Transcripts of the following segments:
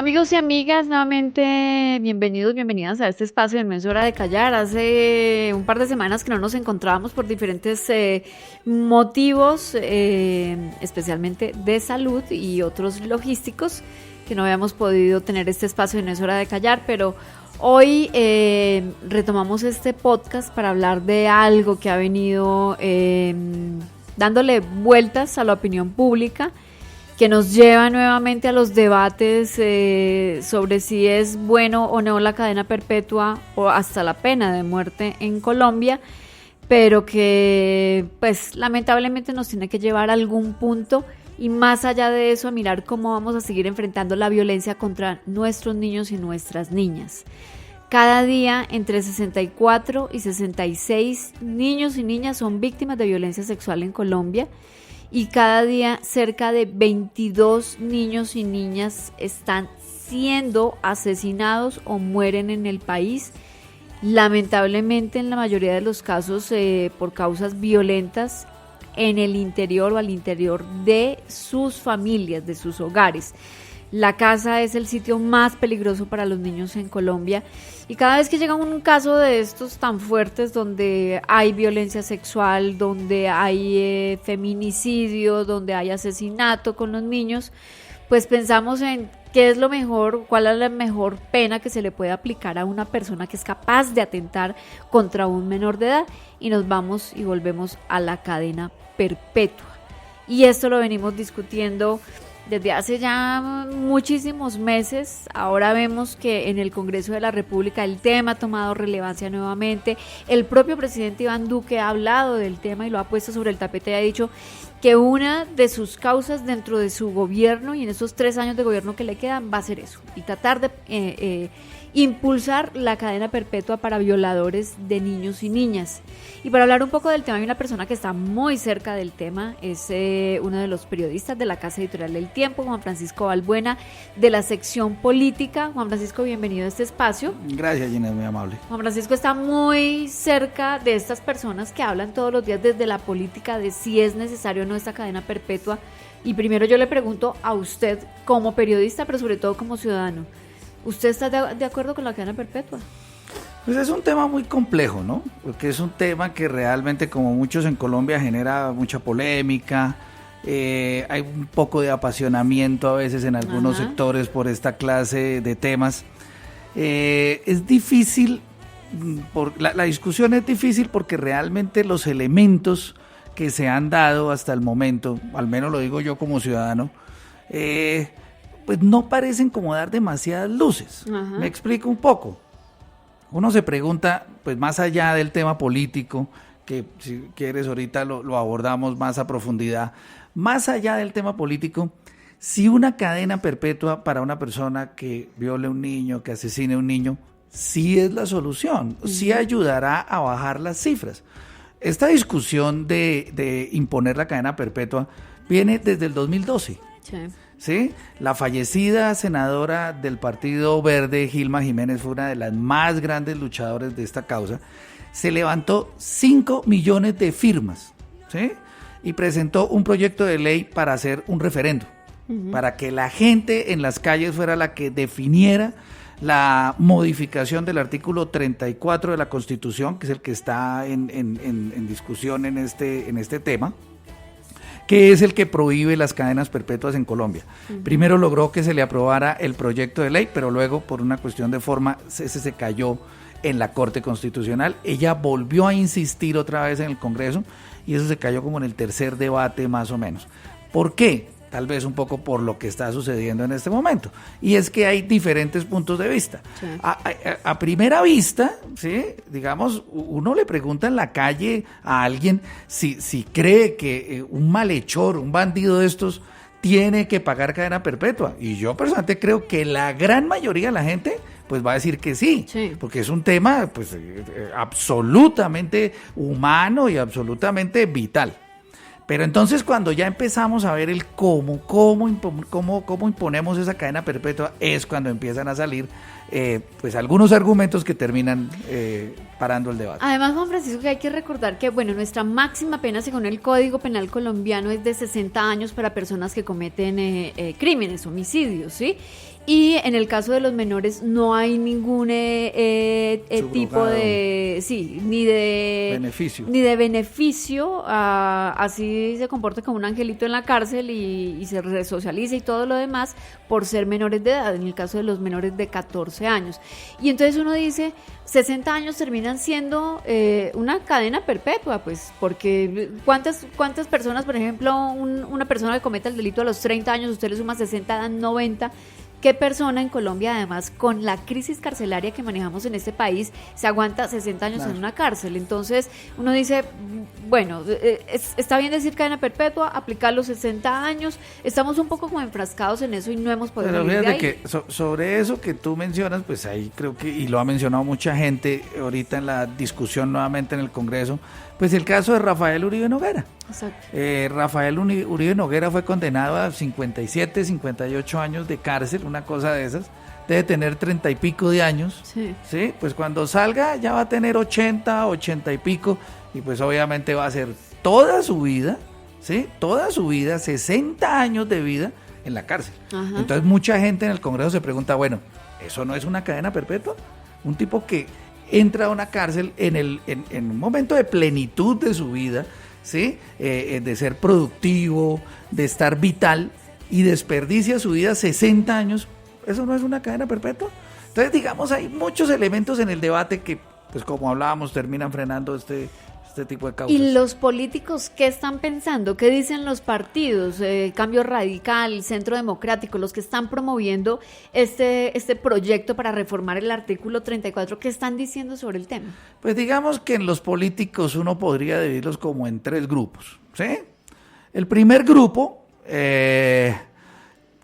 Amigos y amigas, nuevamente bienvenidos, bienvenidas a este espacio de No es hora de callar. Hace un par de semanas que no nos encontrábamos por diferentes motivos, especialmente de salud y otros logísticos, que no habíamos podido tener este espacio de No es hora de callar, pero hoy retomamos este podcast para hablar de algo que ha venido dándole vueltas a la opinión pública, que nos lleva nuevamente a los debates sobre si es bueno o no la cadena perpetua o hasta la pena de muerte en Colombia, pero que pues lamentablemente nos tiene que llevar a algún punto, y más allá de eso a mirar cómo vamos a seguir enfrentando la violencia contra nuestros niños y nuestras niñas. Cada día entre 64 y 66 niños y niñas son víctimas de violencia sexual en Colombia. Y cada día cerca de 22 niños y niñas están siendo asesinados o mueren en el país, lamentablemente en la mayoría de los casos por causas violentas en el interior o al interior de sus familias, de sus hogares. La casa es el sitio más peligroso para los niños en Colombia, y cada vez que llega un caso de estos tan fuertes, donde hay violencia sexual, donde hay feminicidio, donde hay asesinato con los niños, pues pensamos en qué es lo mejor, cuál es la mejor pena que se le puede aplicar a una persona que es capaz de atentar contra un menor de edad, y nos vamos y volvemos a la cadena perpetua. Y esto lo venimos discutiendo desde hace ya muchísimos meses. Ahora vemos que en el Congreso de la República el tema ha tomado relevancia nuevamente. El propio presidente Iván Duque ha hablado del tema y lo ha puesto sobre el tapete y ha dicho que una de sus causas dentro de su gobierno y en esos 3 años de gobierno que le quedan va a ser eso, y tratar de impulsar la cadena perpetua para violadores de niños y niñas. Y para hablar un poco del tema, hay una persona que está muy cerca del tema, es uno de los periodistas de la Casa Editorial El Tiempo, Juan Francisco Balbuena, de la sección política. Juan Francisco, bienvenido a este espacio. Gracias, Gina, es muy amable. Juan Francisco está muy cerca de estas personas que hablan todos los días desde la política de si es necesario o no esta cadena perpetua. Y primero yo le pregunto a usted como periodista, pero sobre todo como ciudadano, ¿usted está de acuerdo con la cadena perpetua? Pues es un tema muy complejo, ¿no? Porque es un tema que realmente, como muchos en Colombia, genera mucha polémica. Hay un poco de apasionamiento a veces en algunos sectores por esta clase de temas. Es difícil, la discusión es difícil porque realmente los elementos que se han dado hasta el momento, al menos lo digo yo como ciudadano, pues no parecen como dar demasiadas luces. Me explico un poco. Uno se pregunta, pues más allá del tema político, que si quieres ahorita lo abordamos más a profundidad, más allá del tema político, si una cadena perpetua para una persona que viole a un niño, que asesine a un niño, sí es la solución, sí ayudará a bajar las cifras. Esta discusión de imponer la cadena perpetua viene desde el 2012. Sí. ¿Sí? La fallecida senadora del Partido Verde, Gilma Jiménez, fue una de las más grandes luchadoras de esta causa. Se levantó 5 millones de firmas, ¿sí? Y presentó un proyecto de ley para hacer un referendo, para que la gente en las calles fuera la que definiera la modificación del artículo 34 de la Constitución, que es el que está en discusión en este tema, que es el que prohíbe las cadenas perpetuas en Colombia. Primero logró que se le aprobara el proyecto de ley, pero luego por una cuestión de forma ese se cayó en la Corte Constitucional. Ella volvió a insistir otra vez en el Congreso y eso se cayó como en el tercer debate más o menos. ¿Por qué? Tal vez un poco por lo que está sucediendo en este momento. Y es que hay diferentes puntos de vista. Sí. A primera vista, ¿sí? Digamos, uno le pregunta en la calle a alguien si cree que un malhechor, un bandido de estos, tiene que pagar cadena perpetua. Y yo personalmente creo que la gran mayoría de la gente pues va a decir que sí, porque es un tema pues absolutamente humano y absolutamente vital. Pero entonces cuando ya empezamos a ver el cómo imponemos esa cadena perpetua, es cuando empiezan a salir pues algunos argumentos que terminan parando el debate. Además, Juan Francisco, que hay que recordar que bueno, nuestra máxima pena según el Código Penal colombiano es de 60 años para personas que cometen crímenes, homicidios, ¿sí? Y en el caso de los menores no hay ningún tipo de, sí, ni de beneficio, así se comporta como un angelito en la cárcel y se resocializa y todo lo demás por ser menores de edad, en el caso de los menores de 14 años. Y entonces uno dice, 60 años terminan siendo una cadena perpetua, pues, porque ¿cuántas personas, por ejemplo, una persona que cometa el delito a los 30 años, usted le suma 60, dan 90? ¿Qué persona en Colombia, además, con la crisis carcelaria que manejamos en este país, se aguanta 60 años en una cárcel? Entonces, uno dice, bueno, está bien decir cadena perpetua, aplicar los 60 años, estamos un poco como enfrascados en eso y no hemos podido salir de ahí. Que sobre eso que tú mencionas, pues ahí creo que, y lo ha mencionado mucha gente ahorita en la discusión nuevamente en el Congreso, pues el caso de Rafael Uribe Noguera. Exacto. Rafael Uribe Noguera fue condenado a 57, 58 años de cárcel, una cosa de esas. Debe tener 30 y pico de años. Sí. Pues cuando salga ya va a tener 80, 80 y pico, y pues obviamente va a ser toda su vida, ¿sí? Toda su vida, 60 años de vida en la cárcel. Ajá. Entonces mucha gente en el Congreso se pregunta, bueno, ¿eso no es una cadena perpetua? Un tipo que entra a una cárcel en un momento de plenitud de su vida, ¿sí? De ser productivo, de estar vital, y desperdicia su vida 60 años, ¿eso no es una cadena perpetua? Entonces, digamos, hay muchos elementos en el debate que, pues como hablábamos, terminan frenando este tipo de causas. ¿Y los políticos qué están pensando? ¿Qué dicen los partidos? Cambio Radical, Centro Democrático, los que están promoviendo este proyecto para reformar el artículo 34, ¿qué están diciendo sobre el tema? Pues digamos que en los políticos uno podría dividirlos como en 3 grupos, ¿sí? El primer grupo,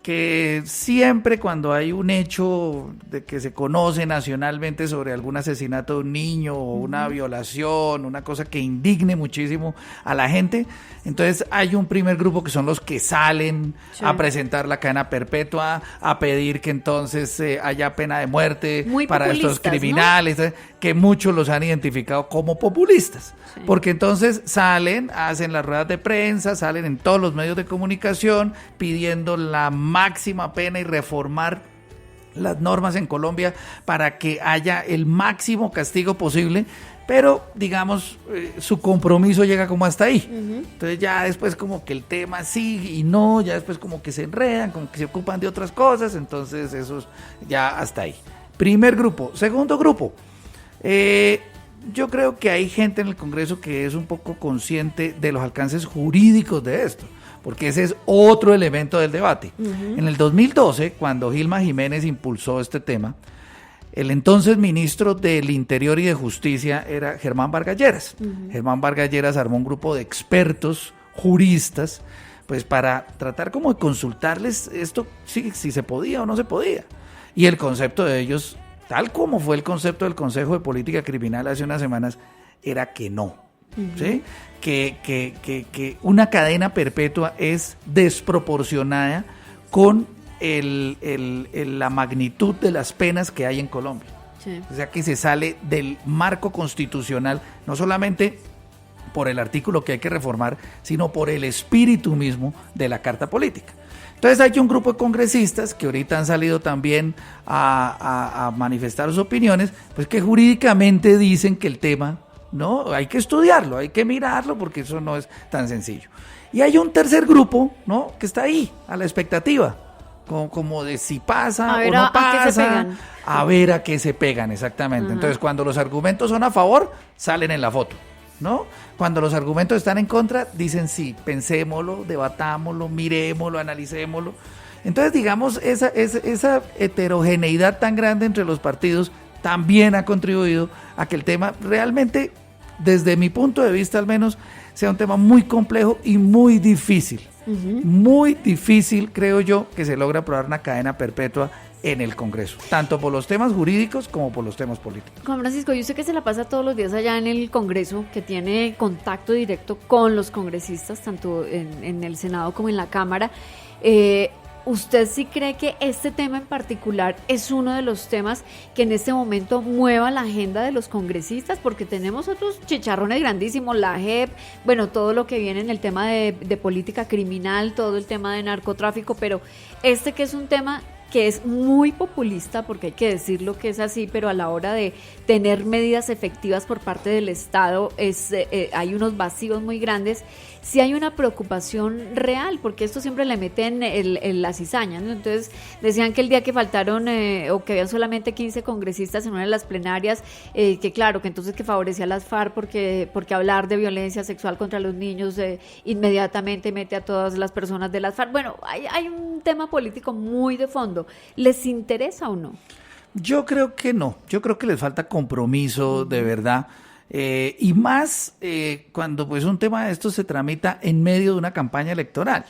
que siempre cuando hay un hecho de que se conoce nacionalmente sobre algún asesinato de un niño o una violación, una cosa que indigne muchísimo a la gente, entonces hay un primer grupo que son los que salen a presentar la cadena perpetua, a pedir que entonces haya pena de muerte para estos criminales, ¿no? Que muchos los han identificado como populistas, porque entonces salen, hacen las ruedas de prensa, salen en todos los medios de comunicación pidiendo la máxima pena y reformar las normas en Colombia para que haya el máximo castigo posible, pero digamos su compromiso llega como hasta ahí. Entonces ya después como que el tema sigue y no, ya después como que se enredan, como que se ocupan de otras cosas, entonces eso ya hasta ahí. Primer grupo. Segundo grupo, yo creo que hay gente en el Congreso que es un poco consciente de los alcances jurídicos de esto, porque ese es otro elemento del debate. En el 2012, cuando Gilma Jiménez impulsó este tema, el entonces ministro del Interior y de Justicia era Germán Vargas Lleras. Germán Vargas Lleras armó un grupo de expertos, juristas, pues para tratar como de consultarles esto, si se podía o no se podía. Y el concepto de ellos, tal como fue el concepto del Consejo de Política Criminal hace unas semanas, era que no. ¿Sí? Que una cadena perpetua es desproporcionada con la magnitud de las penas que hay en Colombia. O sea que se sale del marco constitucional, no solamente por el artículo que hay que reformar, sino por el espíritu mismo de la Carta Política. Entonces hay un grupo de congresistas que ahorita han salido también a manifestar sus opiniones, pues que jurídicamente dicen que el tema no, hay que estudiarlo, hay que mirarlo, porque eso no es tan sencillo. Y hay un tercer grupo, ¿no?, que está ahí, a la expectativa, como de si pasa o no pasa, a ver a qué se pegan, exactamente. Entonces, cuando los argumentos son a favor, salen en la foto, ¿no? Cuando los argumentos están en contra, dicen sí, pensémoslo, debatámoslo, miremoslo, analicémoslo. Entonces, digamos, esa heterogeneidad tan grande entre los partidos también ha contribuido a que el tema realmente, desde mi punto de vista al menos, sea un tema muy complejo y muy difícil. Muy difícil, creo yo, que se logre aprobar una cadena perpetua en el Congreso, tanto por los temas jurídicos como por los temas políticos. Juan Francisco, y usted que se la pasa todos los días allá en el Congreso, que tiene contacto directo con los congresistas, tanto en el Senado como en la Cámara, ¿usted sí cree que este tema en particular es uno de los temas que en este momento mueva la agenda de los congresistas? Porque tenemos otros chicharrones grandísimos, la JEP, bueno, todo lo que viene en el tema de política criminal, todo el tema de narcotráfico, pero este que es un tema que es muy populista, porque hay que decirlo que es así, pero a la hora de tener medidas efectivas por parte del Estado hay unos vacíos muy grandes. Sí hay una preocupación real, porque esto siempre le meten la cizaña, ¿no? Entonces decían que el día que faltaron o que habían solamente 15 congresistas en una de las plenarias, que claro, que entonces que favorecía a las FARC porque hablar de violencia sexual contra los niños inmediatamente mete a todas las personas de las FARC. Bueno, hay un tema político muy de fondo. ¿Les interesa o no? Yo creo que no, yo creo que les falta compromiso de verdad. Y más cuando pues un tema de esto se tramita en medio de una campaña electoral.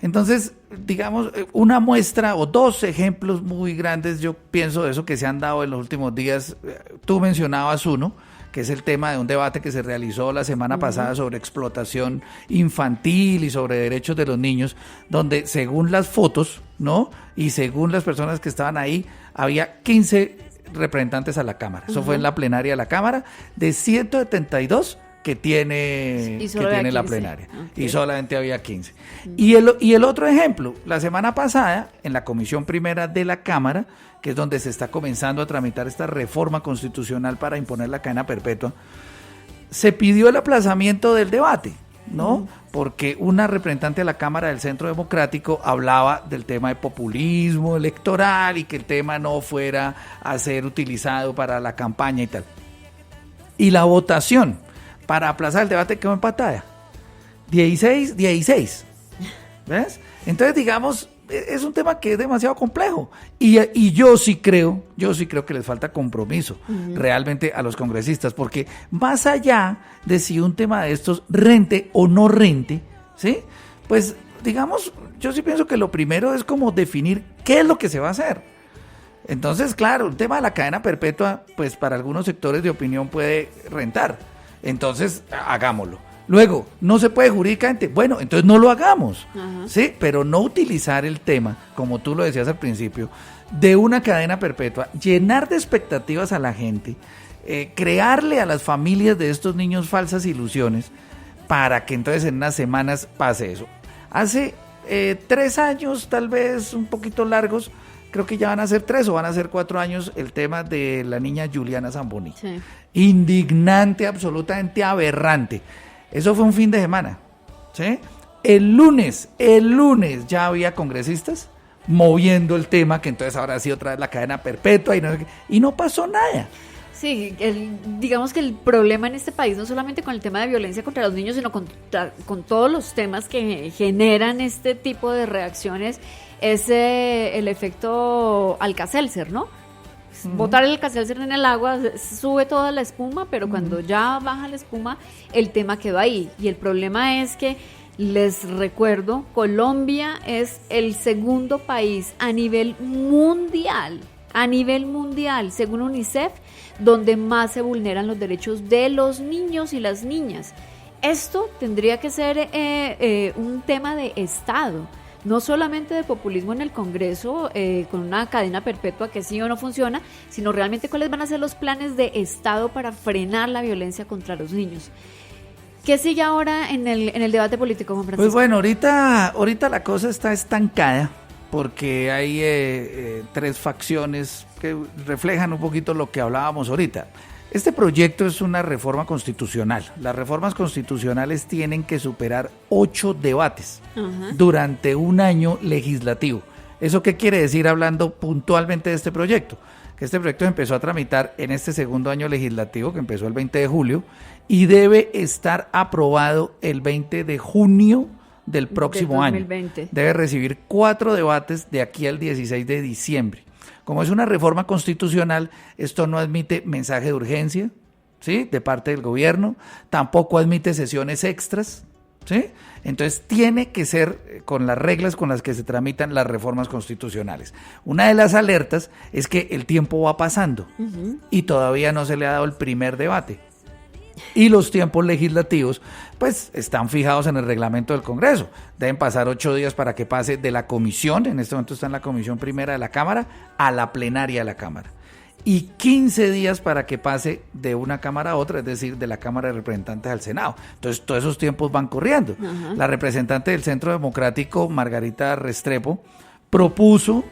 Entonces, digamos, una muestra o dos ejemplos muy grandes, yo pienso de eso que se han dado en los últimos días. Tú mencionabas uno, que es el tema de un debate que se realizó la semana pasada sobre explotación infantil y sobre derechos de los niños, donde según las fotos, ¿no? Y según las personas que estaban ahí, había 15 representantes a la Cámara. Eso fue en la plenaria de la Cámara, de 172 que tiene la plenaria. Okay. Y solamente había 15. Y el otro ejemplo, la semana pasada, en la Comisión Primera de la Cámara, que es donde se está comenzando a tramitar esta reforma constitucional para imponer la cadena perpetua, se pidió el aplazamiento del debate, ¿no? Porque una representante de la Cámara del Centro Democrático hablaba del tema de populismo electoral y que el tema no fuera a ser utilizado para la campaña y tal. Y la votación para aplazar el debate quedó empatada. 16. ¿Ves? Entonces, digamos, es un tema que es demasiado complejo. Y yo sí creo que les falta compromiso realmente a los congresistas, porque más allá de si un tema de estos rente o no rente, ¿sí? Pues, digamos, yo sí pienso que lo primero es como definir qué es lo que se va a hacer. Entonces, claro, el tema de la cadena perpetua, pues para algunos sectores de opinión puede rentar. Entonces, hagámoslo. Luego, no se puede jurídicamente. Bueno, entonces no lo hagamos. Sí, pero no utilizar el tema, como tú lo decías al principio, de una cadena perpetua, llenar de expectativas a la gente, crearle a las familias de estos niños falsas ilusiones para que entonces en unas semanas pase eso. Hace 3 años, tal vez un poquito largos, creo que ya van a ser 3 o van a ser 4 años, el tema de la niña Juliana Zamboni. Sí. Indignante, absolutamente aberrante. Eso fue un fin de semana, ¿sí? El lunes ya había congresistas moviendo el tema, que entonces ahora sí otra vez la cadena perpetua y no pasó nada. Sí, digamos que el problema en este país no solamente con el tema de violencia contra los niños, sino con todos los temas que generan este tipo de reacciones, es el efecto Alka-Seltzer, ¿no? Botar el Alka-Seltzer en el agua, sube toda la espuma, pero cuando ya baja la espuma, el tema quedó ahí. Y el problema es que, les recuerdo, Colombia es el segundo país a nivel mundial, según UNICEF, donde más se vulneran los derechos de los niños y las niñas. Esto tendría que ser un tema de Estado, no solamente de populismo en el Congreso, con una cadena perpetua que sí o no funciona, sino realmente cuáles van a ser los planes de Estado para frenar la violencia contra los niños. ¿Qué sigue ahora en el debate político, Juan Francisco? Pues bueno, ahorita la cosa está estancada, porque hay 3 facciones que reflejan un poquito lo que hablábamos ahorita. Este proyecto es una reforma constitucional. Las reformas constitucionales tienen que superar 8 debates durante un año legislativo. ¿Eso qué quiere decir hablando puntualmente de este proyecto? Que este proyecto empezó a tramitar en este segundo año legislativo, que empezó el 20 de julio, y debe estar aprobado el 20 de junio del próximo año. Debe recibir 4 debates de aquí al 16 de diciembre. Como es una reforma constitucional, esto no admite mensaje de urgencia, ¿sí?, de parte del gobierno, tampoco admite sesiones extras, ¿sí? Entonces tiene que ser con las reglas con las que se tramitan las reformas constitucionales. Una de las alertas es que el tiempo va pasando y todavía no se le ha dado el primer debate. Y los tiempos legislativos pues están fijados en el reglamento del Congreso. Deben pasar 8 días para que pase de la comisión, en este momento está en la comisión primera de la Cámara, a la plenaria de la Cámara. Y 15 días para que pase de una Cámara a otra, es decir, de la Cámara de Representantes al Senado. Entonces todos esos tiempos van corriendo. La representante del Centro Democrático, Margarita Restrepo, propuso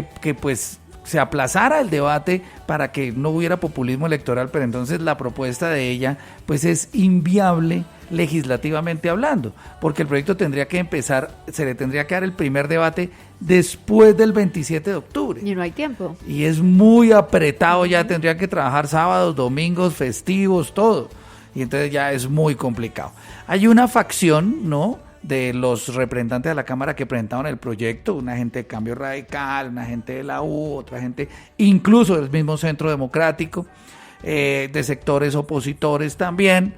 que pues se aplazara el debate para que no hubiera populismo electoral, pero entonces la propuesta de ella pues es inviable legislativamente hablando, porque el proyecto tendría que empezar, se le tendría que dar el primer debate después del 27 de octubre. Y no hay tiempo. Y es muy apretado, ya tendría que trabajar sábados, domingos, festivos, todo. Y entonces ya es muy complicado. Hay una facción, ¿no?, de los representantes de la Cámara que presentaron el proyecto, una gente de Cambio Radical, una gente de la U, otra gente incluso del mismo Centro Democrático, de sectores opositores también,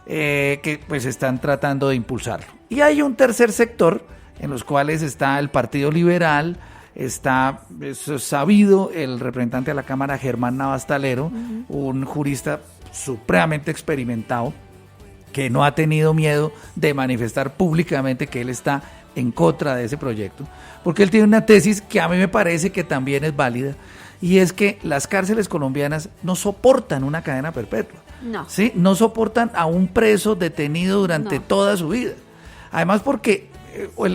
que pues están tratando de impulsarlo. Y hay un tercer sector en los cuales está el Partido Liberal, está, eso es sabido, el representante de la Cámara, Germán Navastalero, un jurista supremamente experimentado, que no ha tenido miedo de manifestar públicamente que él está en contra de ese proyecto, porque él tiene una tesis que a mí me parece que también es válida, y es que las cárceles colombianas no soportan una cadena perpetua. No. ¿Sí? No soportan a un preso detenido durante toda su vida. Además porque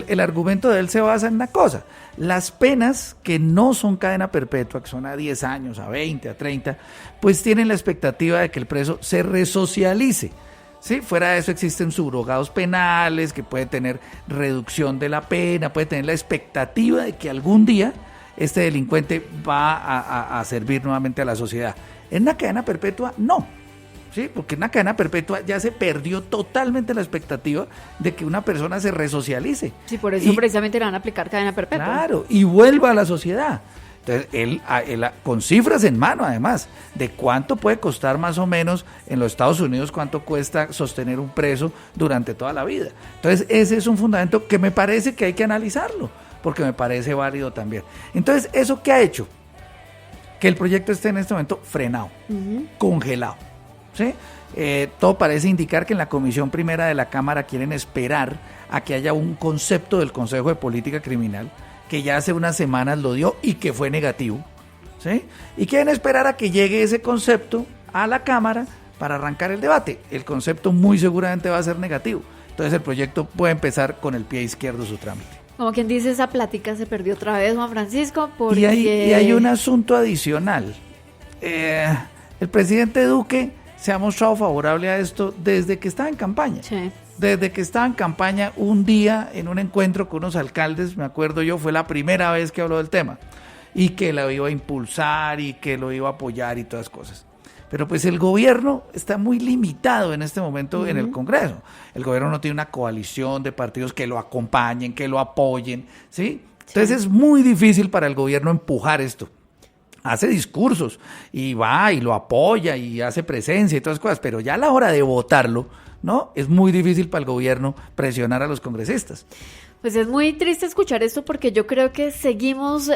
el argumento de él se basa en una cosa: las penas que no son cadena perpetua, que son a 10 años, a 20, a 30, pues tienen la expectativa de que el preso se resocialice. ¿Sí? Fuera de eso existen subrogados penales, que puede tener reducción de la pena, puede tener la expectativa de que algún día este delincuente va a servir nuevamente a la sociedad. En una cadena perpetua, no. ¿Sí? Porque en una cadena perpetua ya se perdió totalmente la expectativa de que una persona se resocialice. Sí, por eso precisamente le van a aplicar cadena perpetua. Claro, y vuelva a la sociedad. Entonces, él con cifras en mano, además, de cuánto puede costar más o menos en los Estados Unidos, cuánto cuesta sostener un preso durante toda la vida. Entonces, ese es un fundamento que me parece que hay que analizarlo, porque me parece válido también. Entonces, ¿eso qué ha hecho? Que el proyecto esté en este momento frenado, congelado. ¿Sí? Todo parece indicar que en la Comisión Primera de la Cámara quieren esperar a que haya un concepto del Consejo de Política Criminal, que ya hace unas semanas lo dio y que fue negativo, ¿sí? Y quieren esperar a que llegue ese concepto a la Cámara para arrancar el debate. El concepto muy seguramente va a ser negativo, entonces el proyecto puede empezar con el pie izquierdo su trámite. Como quien dice, esa plática se perdió otra vez, Juan Francisco, porque... Y hay un asunto adicional. El presidente Duque se ha mostrado favorable a esto desde que estaba en campaña. Sí. Desde que estaba en campaña, un día en un encuentro con unos alcaldes, me acuerdo yo, fue la primera vez que habló del tema, y que lo iba a impulsar y que lo iba a apoyar y todas cosas. Pero pues el gobierno está muy limitado en este momento en el Congreso. El gobierno no tiene una coalición de partidos que lo acompañen, que lo apoyen, ¿sí? Entonces es muy difícil para el gobierno empujar esto. Hace discursos y va y lo apoya y hace presencia y todas esas cosas, pero ya a la hora de votarlo, ¿no? Es muy difícil para el gobierno presionar a los congresistas. Pues es muy triste escuchar esto, porque yo creo que seguimos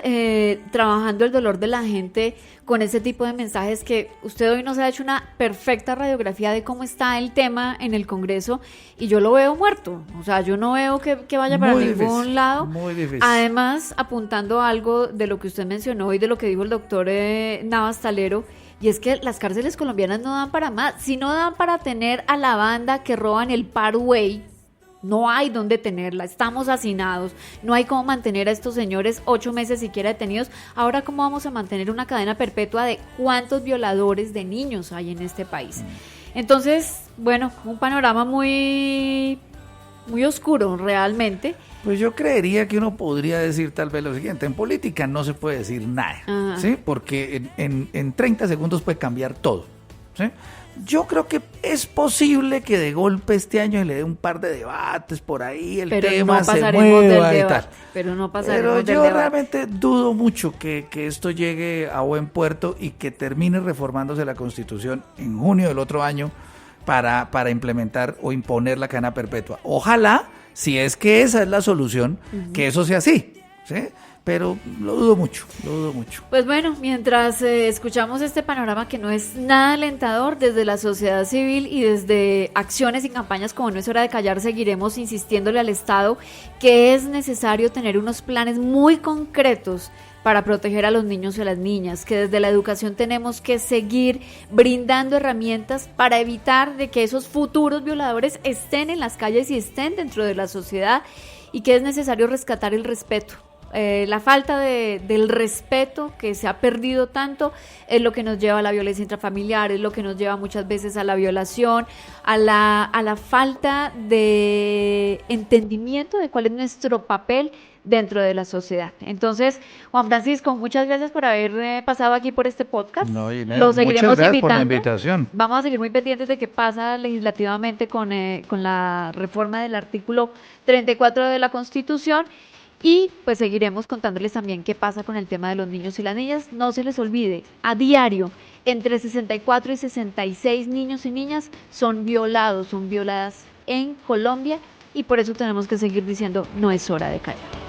trabajando el dolor de la gente con ese tipo de mensajes, que usted hoy nos ha hecho una perfecta radiografía de cómo está el tema en el Congreso, y yo lo veo muerto. O sea, yo no veo que vaya para ningún lado. Muy difícil. Además, apuntando a algo de lo que usted mencionó y de lo que dijo el doctor Navastalero, y es que las cárceles colombianas no dan para más. Si no dan para tener a la banda que roban el Parkway, no hay dónde tenerla, estamos hacinados, no hay cómo mantener a estos señores 8 meses siquiera detenidos. Ahora, ¿cómo vamos a mantener una cadena perpetua de cuántos violadores de niños hay en este país? Entonces, bueno, un panorama muy, muy oscuro realmente. Pues yo creería que uno podría decir tal vez lo siguiente: en política no se puede decir nada, ¿sí? Porque en 30 segundos puede cambiar todo, ¿sí? Yo creo que es posible que de golpe este año le dé un par de debates por ahí, el tema se mueva y tal. Pero no pasaremos del yo debate. realmente dudo mucho que esto llegue a buen puerto y que termine reformándose la Constitución en junio del otro año para implementar o imponer la cadena perpetua. Ojalá, si es que esa es la solución, que eso sea así, ¿sí? Pero lo dudo mucho. Pues bueno, mientras escuchamos este panorama que no es nada alentador, desde la sociedad civil y desde acciones y campañas como No es hora de callar, seguiremos insistiéndole al Estado que es necesario tener unos planes muy concretos para proteger a los niños y a las niñas, que desde la educación tenemos que seguir brindando herramientas para evitar de que esos futuros violadores estén en las calles y estén dentro de la sociedad, y que es necesario rescatar el respeto La falta del respeto que se ha perdido tanto es lo que nos lleva a la violencia intrafamiliar, es lo que nos lleva muchas veces a la violación, a la falta de entendimiento de cuál es nuestro papel dentro de la sociedad. Entonces, Juan Francisco, muchas gracias por haber pasado aquí por este podcast. No, Inés, Lo muchas seguiremos gracias por la invitando. invitación. Vamos a seguir muy pendientes de qué pasa legislativamente con la reforma del artículo 34 de la Constitución. Y pues seguiremos contándoles también qué pasa con el tema de los niños y las niñas. No se les olvide, a diario, entre 64 y 66 niños y niñas son violadas en Colombia, y por eso tenemos que seguir diciendo, no es hora de callar.